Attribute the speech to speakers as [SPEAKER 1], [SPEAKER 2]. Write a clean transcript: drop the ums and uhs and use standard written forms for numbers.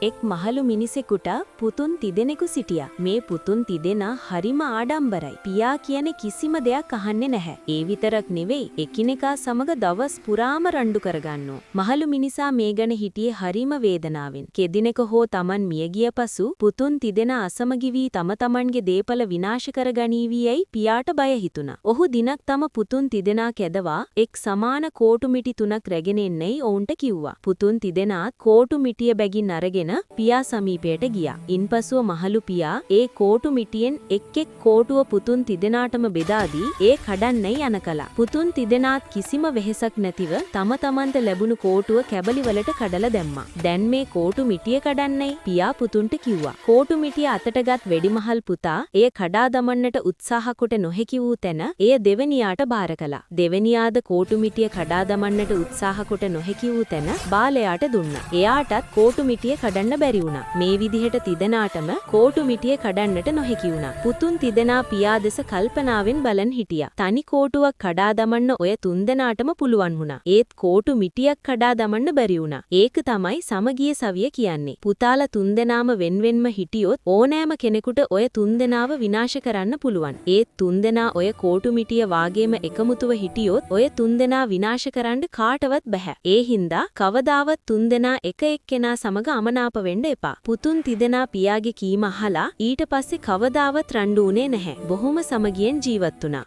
[SPEAKER 1] එක් මහලු මිනිසෙකුට පුතුන් තිදෙනෙකු සිටියා. මේ පුතුන් තිදෙනා හරිම ආඩම්බරයි. පියා කියන්නේ කිසිම දෙයක් අහන්නේ නැහැ. ඒ විතරක් නෙවෙයි එකිනෙකා සමග දවස් පුරාම රණ්ඩු කරගන්නෝ. මහලු මිනිසා මේ ගැන හිටියේ හරිම වේදනාවෙන්. කෙදිනක හෝ Taman මිය ගිය පසු පුතුන් තිදෙනා අසමගි වී තම තමන්ගේ දේපල විනාශ කරගනීවියයි පියාට බය හිතුණා. ඔහු දිනක් තම පුතුන් තිදෙනා කැදවා එක් සමාන කෝටු මිටි තුනක් රැගෙන එන්නයි ඔවුන්ට කිව්වා. පුතුන් තිදෙනාත් කෝටු මිටිය බැගින් අරගෙන පියා සමීපයට ගියා. ඉන්පසුව මහලු පියා ඒ කෝටු මිටියෙන් එක් කෝටුව පුතුන් තිදෙනාටම බෙදා දී ඒ කඩන්නයි යන කළා. පුතුන් තිදෙනාත් කිසිම වෙහෙසක් නැතිව තම තමන්ට ලැබුණු කෝටුව කැබලි වලට කඩලා දැම්මා. දැන් මේ කෝටු මිටිය කඩන්නයි පියා පුතුන්ට කිව්වා. කෝටු මිටිය අතටගත් වෙඩිමහල් පුතා එය කඩා දමන්නට උත්සාහ කොට නොහැකි වූ තැන එය දෙවැනියාට බාර කළා. දෙවැනියාද කෝටු මිටිය කඩා දමන්නට උත්සාහ කොට නොහැකි වූ තැන බාලයාට දුන්නා. එයාටත් කෝටු මිටිය කඩන්න බැරි වුණා. මේ විදිහට තිදෙනාටම කෝටු මිටිය කඩන්නට නොහැකි වුණා. පුතුන් තිදෙනා පියා දෙස කල්පනාවෙන් බලන් හිටියා. තනි කෝටුවක් කඩා දමන්න ඔය තුන්දෙනාටම පුළුවන් වුණා. ඒත් කෝටු මිටියක් කඩා දමන්න බැරි වුණා. ඒක තමයි සමගිය සවිය කියන්නේ. පුතාලා තුන්දෙනාම වෙන්වෙන්ම හිටියොත් ඕනෑම කෙනෙකුට ඔය තුන්දෙනාව විනාශ කරන්න පුළුවන්. ඒත් තුන්දෙනා ඔය කෝටු මිටිය වාගේම එකමුතුව හිටියොත් ඔය තුන්දෙනා විනාශ කරන්න කාටවත් බෑ. ඒ හින්දා කවදාවත් තුන්දෙනා එක එක්කෙනා සමග අමනාප වෙන්න එපා. පුතුන් තිදෙනා පියාගේ කීම අහලා ඊට පස්සේ කවදාවත් රණ්ඩු වුණේ නැහැ. බොහොම සමගියෙන් ජීවත් වුණා.